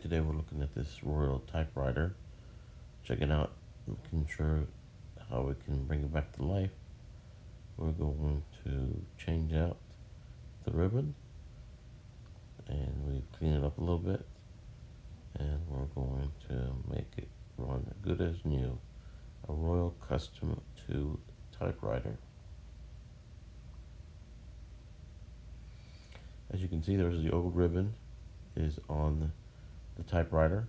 today we're looking at this Royal typewriter, checking out, making sure how we can bring it back to life. We're going to change out the ribbon, and we clean it up a little bit, and we're going to make it run good as new. A Royal Custom II Typewriter. As you can see, there's the old ribbon is on the typewriter.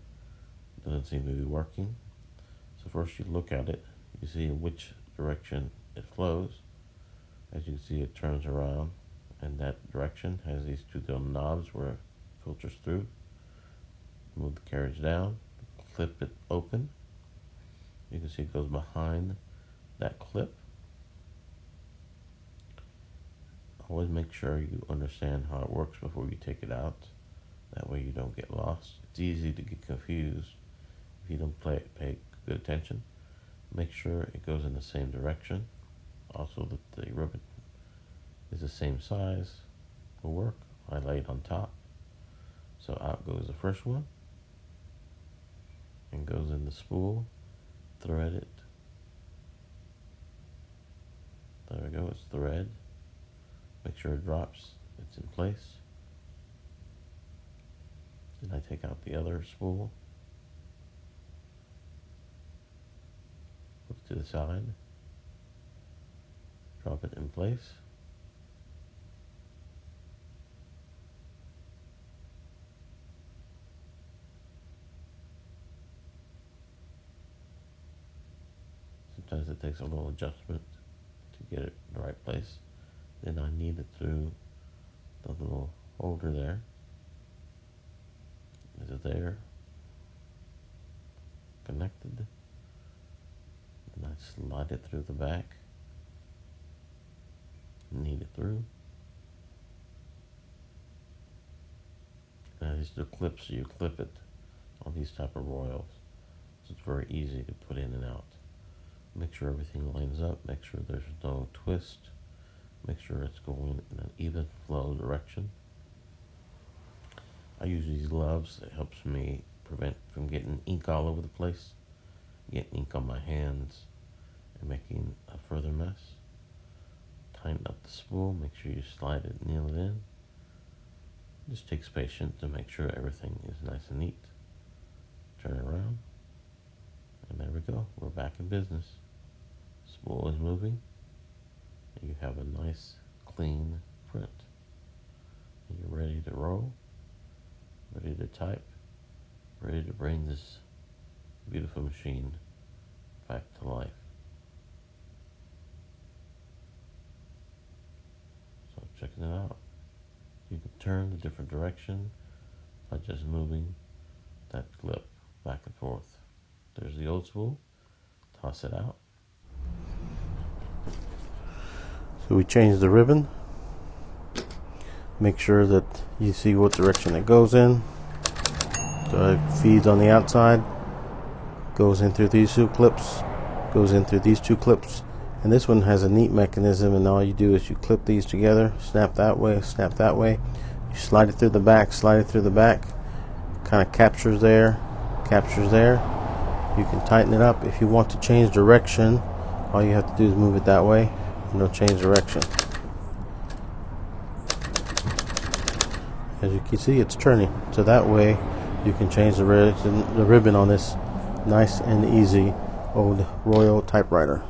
Doesn't seem to be working. So first you look at it, you see in which direction it flows. As you can see, it turns around, and that direction has these two little knobs where it filters through. Move the carriage down, clip it open. You can see it goes behind that clip. Always make sure you understand how it works before you take it out. That way you don't get lost. It's easy to get confused if you don't pay good attention. Make sure it goes in the same direction. Also that the ribbon is the same size will work. I lay it on top. So out goes the first one and goes in the spool. Thread it. There we go, it's thread. Make sure it drops, it's in place. Then I take out the other spool. Put it to the side. Drop it in place. Sometimes it takes a little adjustment to get it in the right place. Then I knead it through the little holder there. Is it there? Connected. And I slide it through the back. Knead it through. And these are clips, so you clip it on these type of Royals. So it's very easy to put in and out. Make sure everything lines up. Make sure there's no twist. Make sure it's going in an even flow direction. I use these gloves. It helps me prevent from getting ink all over the place, getting ink on my hands, and making a further mess. Tighten up the spool. Make sure you slide it, nail it in. Just takes patience to make sure everything is nice and neat. Turn it around, and there we go. We're back in business. Spool is moving. You have a nice clean print. You're ready to roll, ready to type, ready to bring this beautiful machine back to life. So checking it out. You can turn a different direction by just moving that clip back and forth. There's the old spool. Toss it out. So we change the ribbon. Make sure that you see what direction it goes in. So it feeds on the outside, goes in through these two clips, goes in through these two clips, and this one has a neat mechanism, and all you do is you clip these together, snap that way, you slide it through the back, kind of captures there. You can tighten it up. If you want to change direction, all you have to do is move it that way, and it'll change direction. As you can see, it's turning, so that way you can change the ribbon on this nice and easy old Royal typewriter.